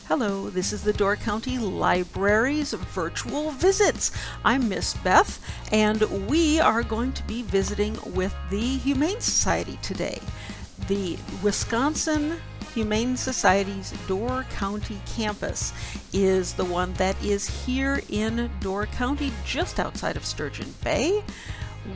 Hello, this is the Door County Library's virtual visits. I'm Miss Beth, and we are going to be visiting with the Humane Society today. The Wisconsin Humane Society's Door County campus is the one that is here in Door County, just outside of Sturgeon Bay.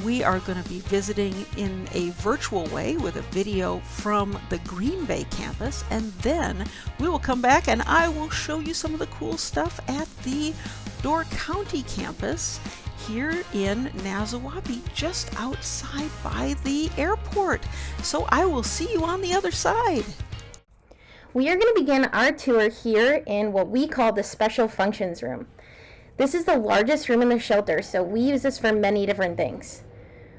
We are going to be visiting in a virtual way with a video from the Green Bay campus, and then we will come back and I will show you some of the cool stuff at the Door County campus here in Nazawape, just outside by the airport. So I will see you on the other side. We are going to begin our tour here in what we call the Special Functions Room. This is the largest room in the shelter, so we use this for many different things.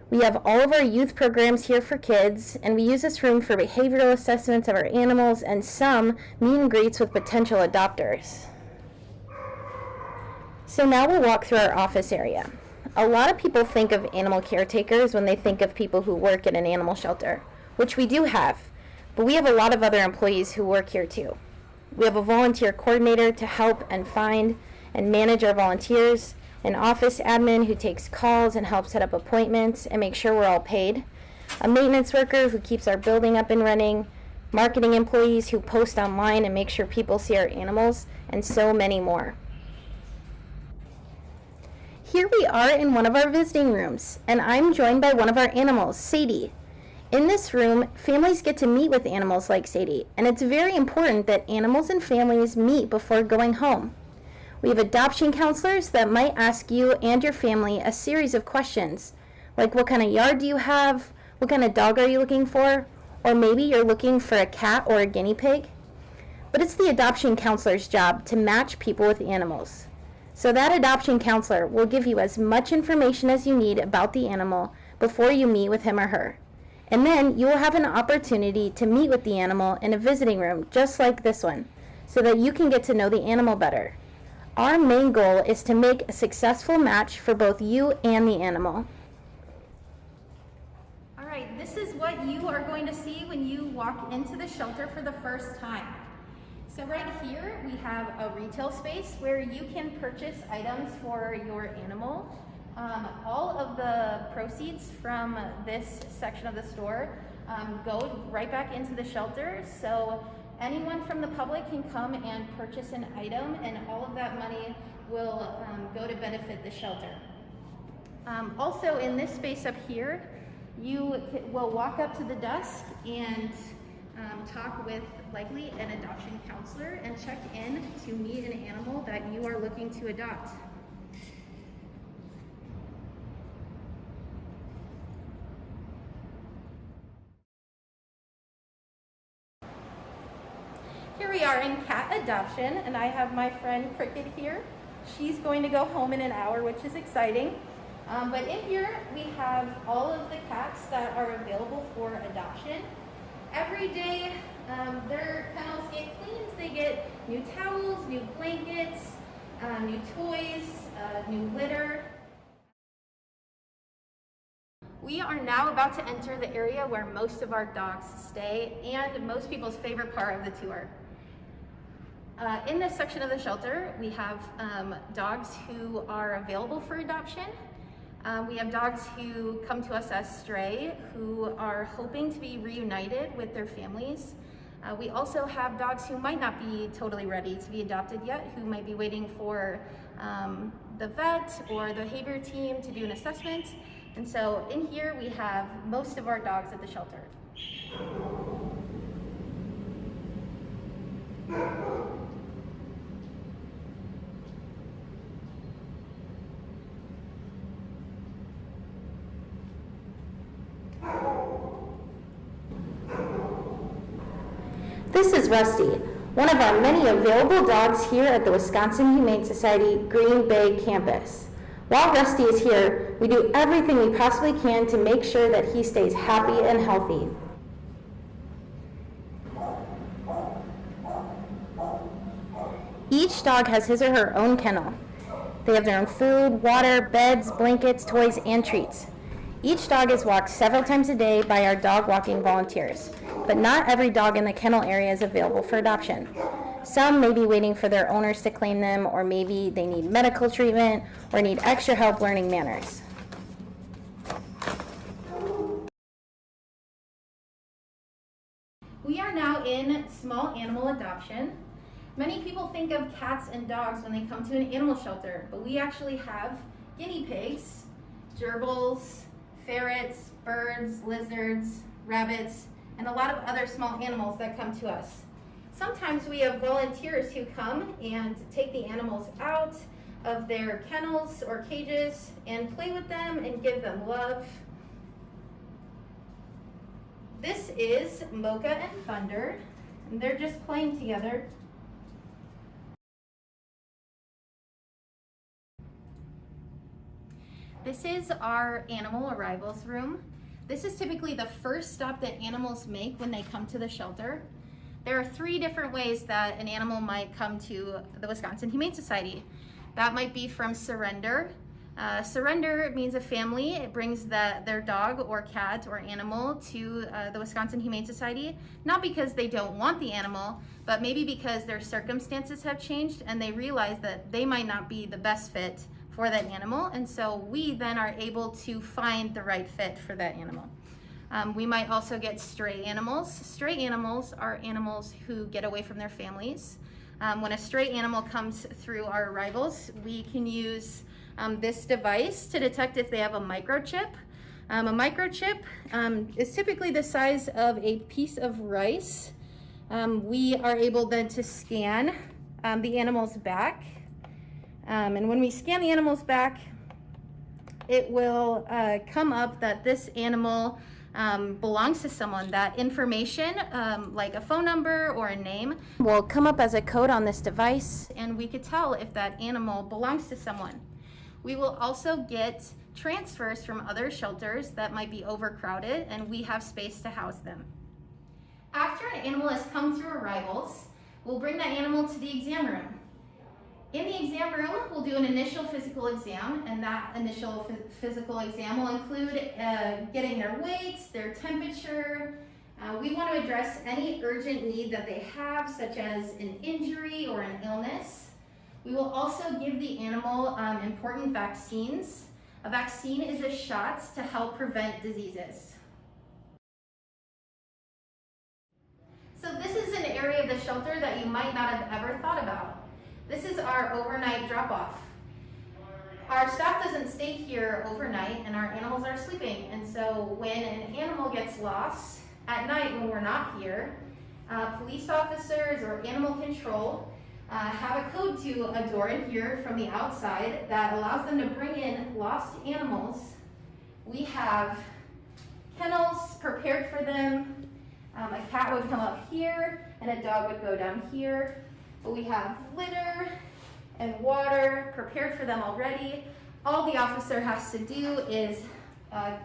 We have all of our youth programs here for kids, and we use this room for behavioral assessments of our animals and some meet and greets with potential adopters. So now we'll walk through our office area. A lot of people think of animal caretakers when they think of people who work in an animal shelter, which we do have, but we have a lot of other employees who work here too. We have a volunteer coordinator to help and find and manage our volunteers, an office admin who takes calls and helps set up appointments and make sure we're all paid, a maintenance worker who keeps our building up and running, marketing employees who post online and make sure people see our animals, and so many more. Here we are in one of our visiting rooms, and I'm joined by one of our animals, Sadie. In this room, families get to meet with animals like Sadie, and it's very important that animals and families meet before going home. We have adoption counselors that might ask you and your family a series of questions, like what kind of yard do you have, what kind of dog are you looking for, or maybe you're looking for a cat or a guinea pig. But it's the adoption counselor's job to match people with animals. So that adoption counselor will give you as much information as you need about the animal before you meet with him or her. And then you will have an opportunity to meet with the animal in a visiting room just like this one, so that you can get to know the animal better. Our main goal is to make a successful match for both you and the animal. All right, this is what you are going to see when you walk into the shelter for the first time. So right here we have a retail space where you can purchase items for your animal. All of the proceeds from this section of the store go right back into the shelter. So anyone from the public can come and purchase an item, and all of that money will go to benefit the shelter. Also in this space up here, you will walk up to the desk and talk with likely an adoption counselor and check in to meet an animal that you are looking to adopt. Here we are in cat adoption, and I have my friend Cricket here. She's going to go home in an hour, which is exciting. But in here we have all of the cats that are available for adoption. Every day their kennels get cleaned. They get new towels, new blankets, new toys, new litter. We are now about to enter the area where most of our dogs stay and most people's favorite part of the tour. In this section of the shelter, we have dogs who are available for adoption. We have dogs who come to us as stray, who are hoping to be reunited with their families. We also have dogs who might not be totally ready to be adopted yet, who might be waiting for the vet or the behavior team to do an assessment. And so in here we have most of our dogs at the shelter. This is Rusty, one of our many available dogs here at the Wisconsin Humane Society Green Bay campus. While Rusty is here, we do everything we possibly can to make sure that he stays happy and healthy. Each dog has his or her own kennel. They have their own food, water, beds, blankets, toys, and treats. Each dog is walked several times a day by our dog walking volunteers, but not every dog in the kennel area is available for adoption. Some may be waiting for their owners to claim them, or maybe they need medical treatment or need extra help learning manners. We are now in small animal adoption. Many people think of cats and dogs when they come to an animal shelter, but we actually have guinea pigs, gerbils, ferrets, birds, lizards, rabbits, and a lot of other small animals that come to us. Sometimes we have volunteers who come and take the animals out of their kennels or cages and play with them and give them love. This is Mocha and Thunder, and they're just playing together. This is our animal arrivals room. This is typically the first stop that animals make when they come to the shelter. There are 3 different ways that an animal might come to the Wisconsin Humane Society. That might be from surrender. Surrender means a family. It brings their dog or cat or animal to the Wisconsin Humane Society, not because they don't want the animal, but maybe because their circumstances have changed and they realize that they might not be the best fit for that animal, and so we then are able to find the right fit for that animal. We might also get stray animals. Stray animals are animals who get away from their families. When a stray animal comes through our arrivals, we can use this device to detect if they have a microchip. A microchip is typically the size of a piece of rice. We are able then to scan the animal's back. And when we scan the animal's back, it will come up that this animal belongs to someone. That information, like a phone number or a name, Will come up as a code on this device. and we could tell if that animal belongs to someone. We will also get transfers from other shelters that might be overcrowded, and we have space to house them. After an animal has come through arrivals, we'll bring that animal to the exam room. In the exam room, we'll do an initial physical exam, and that initial physical exam will include getting their weight, their temperature. We want to address any urgent need that they have, such as an injury or an illness. We will also give the animal important vaccines. A vaccine is a shot to help prevent diseases. So this is an area of the shelter that you might not have ever thought about. This is our overnight drop-off. Our staff doesn't stay here overnight and our animals are sleeping. And so when an animal gets lost at night when we're not here, police officers or animal control have a code to a door in here from the outside that allows them to bring in lost animals. We have kennels prepared for them. A cat would come up here and a dog would go down here. But we have litter and water prepared for them already. All the officer has to do is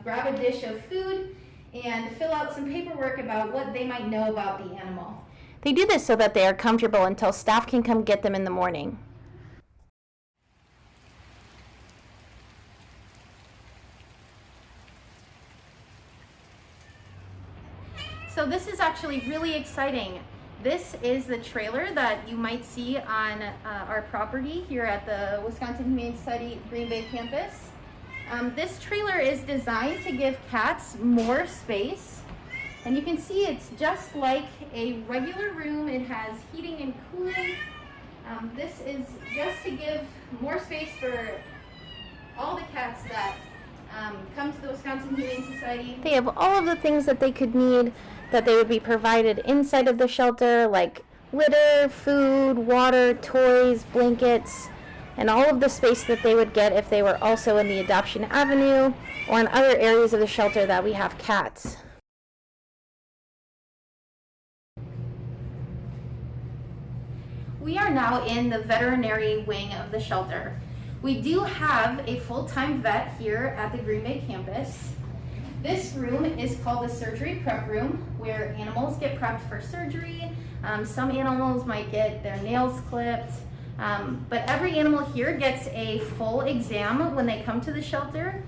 grab a dish of food and fill out some paperwork about what they might know about the animal. They do this so that they are comfortable until staff can come get them in the morning. So this is actually really exciting. This is the trailer that you might see on our property here at the Wisconsin Humane Society Green Bay campus. This trailer is designed to give cats more space, and you can see it's just like a regular room. It has heating and cooling. This is just to give more space for all the cats that come to the Wisconsin Humane Society. They have all of the things that they could need that they would be provided inside of the shelter, like litter, food, water, toys, blankets, and all of the space that they would get if they were also in the adoption avenue or in other areas of the shelter that we have cats. We are now in the veterinary wing of the shelter. We do have a full-time vet here at the Green Bay campus. This room is called the surgery prep room, where animals get prepped for surgery. Some animals might get their nails clipped, but every animal here gets a full exam when they come to the shelter.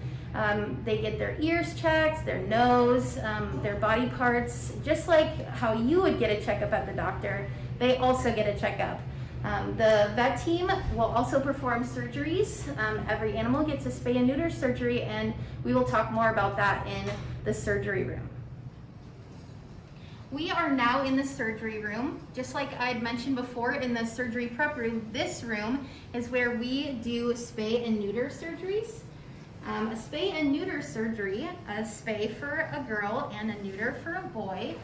They get their ears checked, their nose, their body parts, just like how you would get a checkup at the doctor. They also get a checkup. The vet team will also perform surgeries. Every animal gets a spay and neuter surgery, and we will talk more about that in the surgery room. We are now in the surgery room. Just like I'd mentioned before in the surgery prep room, this room is where we do spay and neuter surgeries. A spay and neuter surgery, a spay for a girl and a neuter for a boy,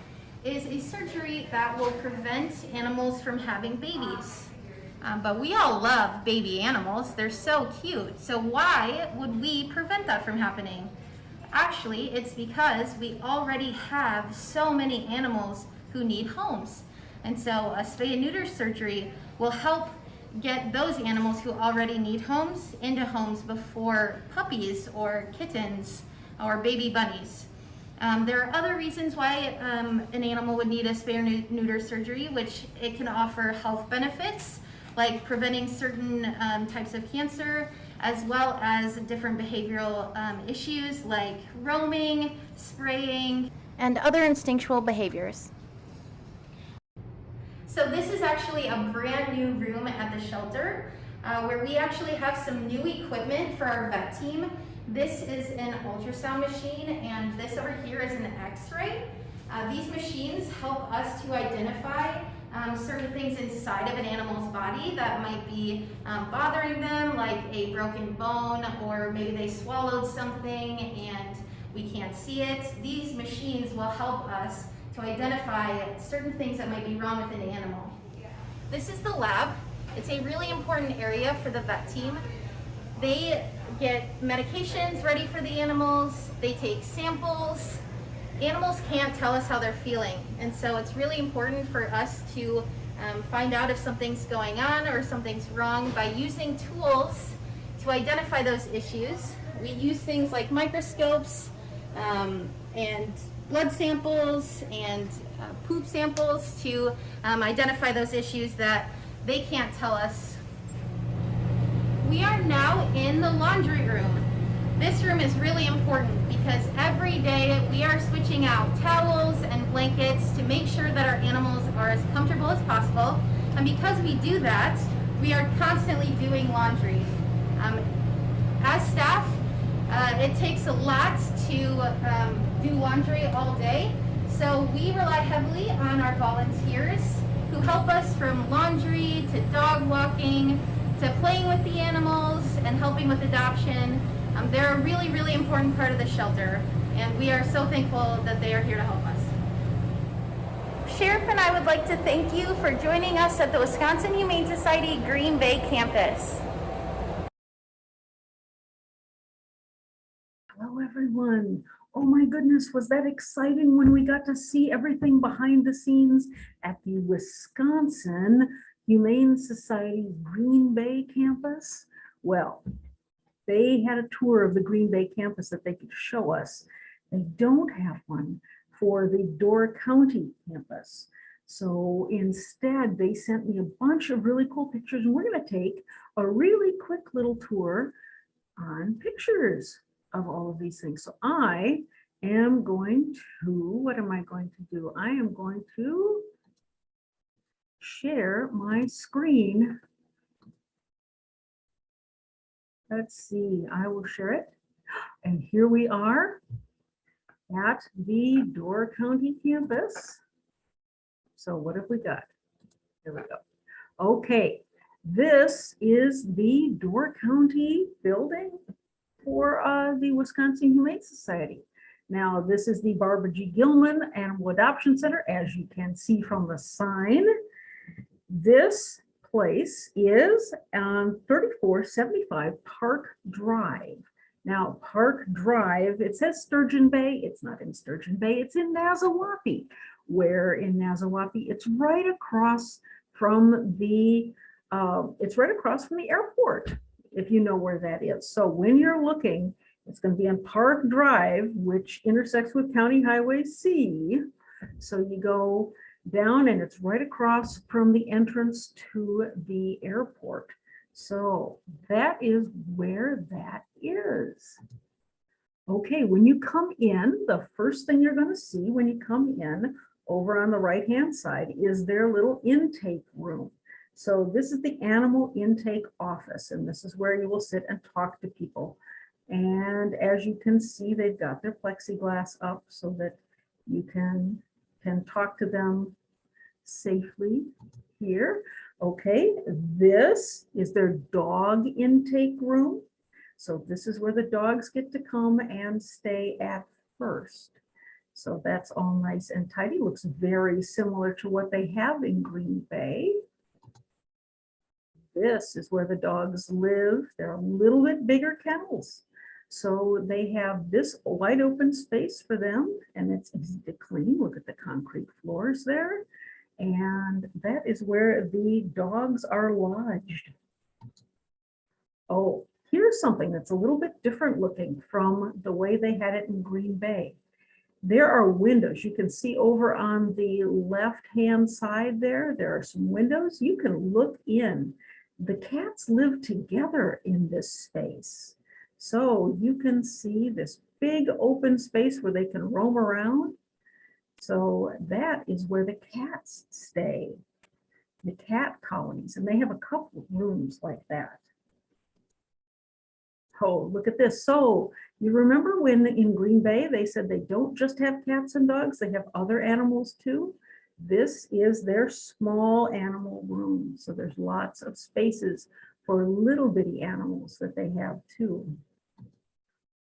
is a surgery that will prevent animals from having babies. But we all love baby animals. They're so cute. So why would we prevent that from happening? Actually, it's because we already have so many animals who need homes. And so a spay and neuter surgery will help get those animals who already need homes into homes before puppies or kittens or baby bunnies. There are other reasons why an animal would need a spay or neuter surgery, which it can offer health benefits, like preventing certain types of cancer, as well as different behavioral issues like roaming, spraying, and other instinctual behaviors. So this is actually a brand new room at the shelter where we actually have some new equipment for our vet team. This is an ultrasound machine, and this over here is an x-ray. These machines help us to identify certain things inside of an animal's body that might be bothering them, like a broken bone, or maybe they swallowed something and we can't see it. These machines will help us to identify certain things that might be wrong with an animal. This is the lab. It's a really important area for the vet team. They get medications ready for the animals, they take samples. Animals can't tell us how they're feeling, and so it's really important for us to find out if something's going on or something's wrong by using tools to identify those issues. We use things like microscopes and blood samples and poop samples to identify those issues that they can't tell us. We are now in the laundry room. This room is really important because every day we are switching out towels and blankets to make sure that our animals are as comfortable as possible. And because we do that, we are constantly doing laundry. As staff, it takes a lot to do laundry all day. So we rely heavily on our volunteers who help us from laundry to dog walking to playing with the animals and helping with adoption. They're a really, really important part of the shelter, and we are so thankful that they are here to help us. Sheriff and I would like to thank you for joining us at the Wisconsin Humane Society Green Bay campus. Hello, everyone. Oh my goodness, was that exciting when we got to see everything behind the scenes at the Wisconsin Humane Society Green Bay campus? Well, they had a tour of the Green Bay campus that they could show us. They don't have one for the Door County campus. So instead, they sent me a bunch of really cool pictures, and we're going to take a really quick little tour on pictures of all of these things. So I am going to, what am I going to do? I am going to share my screen. Let's see, I will share it. And here we are at the Door County campus. So what have we got? Here we go. Okay, this is the Door County building for the Wisconsin Humane Society. Now, this is the Barbara G. Gilman Animal Adoption Center, as you can see from the sign. This place is on 3475 Park Drive. Now, Park Drive, it says Sturgeon Bay. It's not in Sturgeon Bay, it's in Nazawapi. Where in Nazawapi? It's right across from the airport, if you know where that is. So when you're looking, it's going to be on Park Drive, which intersects with County Highway C. So you go down and it's right across from the entrance to the airport. So that is where that is. Okay, when you come in, the first thing you're going to see when you come in over on the right-hand side is their little intake room. So this is the animal intake office, and this is where you will sit and talk to people. And as you can see, they've got their plexiglass up so that you can talk to them safely here. Okay, this is their dog intake room. So this is where the dogs get to come and stay at first. So that's all nice and tidy. Looks very similar to what they have in Green Bay. This is where the dogs live. They're a little bit bigger kennels. So they have this wide open space for them, and it's easy to clean. Look at the concrete floors there. And that is where the dogs are lodged. Oh, here's something that's a little bit different looking from the way they had it in Green Bay. There are windows. You can see over on the left-hand side there are some windows. You can look in. The cats live together in this space. So you can see this big open space where they can roam around. So that is where the cats stay, the cat colonies, and they have a couple of rooms like that. Oh, look at this. So you remember when in Green Bay, they said they don't just have cats and dogs, they have other animals too. This is their small animal room. So there's lots of spaces for little bitty animals that they have too.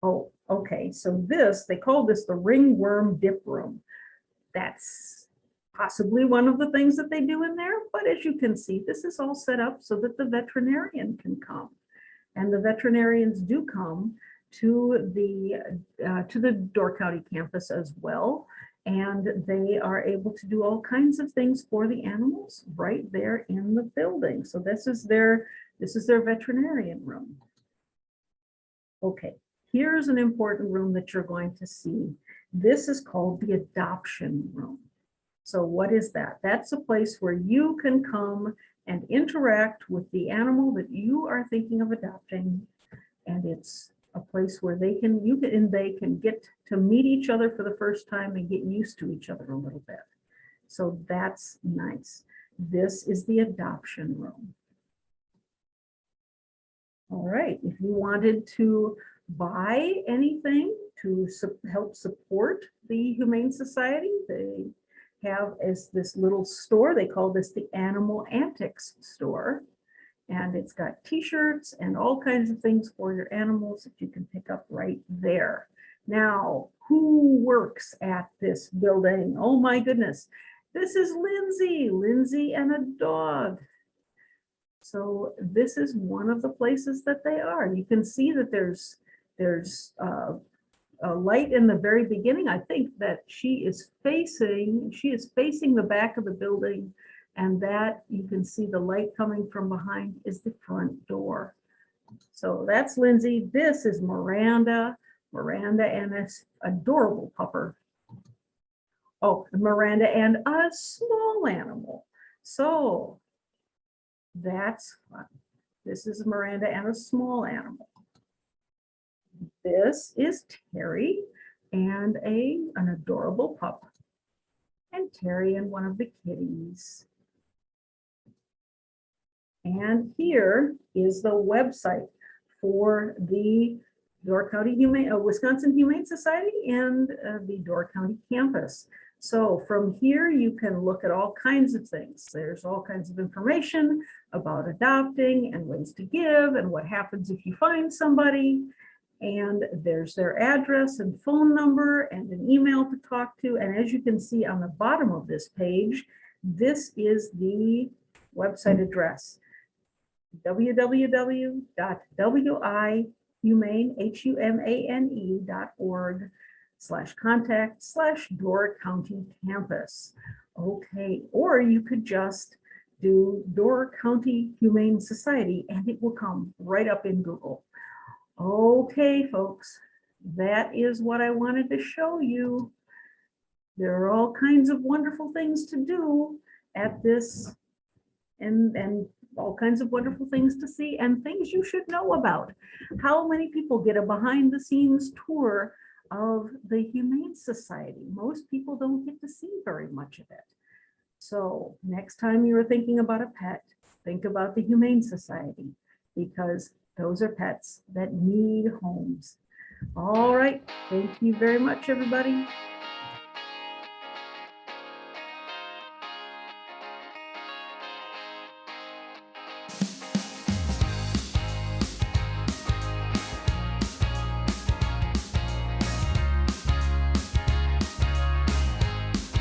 Oh, okay. So this, they call this the ringworm dip room. That's possibly one of the things that they do in there. But as you can see, this is all set up so that the veterinarian can come. And the veterinarians do come to the Door County campus as well. And they are able to do all kinds of things for the animals right there in the building. So this is their veterinarian room. Okay, here's an important room that you're going to see. This is called the adoption room. So what is that? That's a place where you can come and interact with the animal that you are thinking of adopting. And it's a place where they can get to meet each other for the first time and get used to each other a little bit. So that's nice. This is the adoption room. All right, if you wanted to buy anything to help support the Humane Society, they have this little store. They call this the Animal Antics store. And it's got t-shirts and all kinds of things for your animals that you can pick up right there. Now, who works at this building? Oh my goodness. This is Lindsay and a dog. So this is one of the places that they are. You can see that there's a light in the very beginning. I think that she is facing the back of the building, and that you can see the light coming from behind is the front door. So that's Lindsay. This is Miranda and this adorable pupper. Oh, Miranda and a small animal. So that's fun. This is Miranda and a small animal. This is Terry and an adorable pup. And Terry and one of the kitties. And here is the website for the Door County Wisconsin Humane Society and the Door County campus. So from here, you can look at all kinds of things. There's all kinds of information about adopting and ways to give and what happens if you find somebody. And there's their address and phone number and an email to talk to. And as you can see on the bottom of this page, this is the website address, www.humane.org/contact/Door County Campus. Okay, or you could just do Door County Humane Society and it will come right up in Google. Okay, folks, that is what I wanted to show you. There are all kinds of wonderful things to do at this, and all kinds of wonderful things to see and things you should know about. How many people get a behind the scenes tour of the Humane Society? Most people don't get to see very much of it. So next time you're thinking about a pet, think about the Humane Society, because those are pets that need homes. All right, thank you very much, everybody.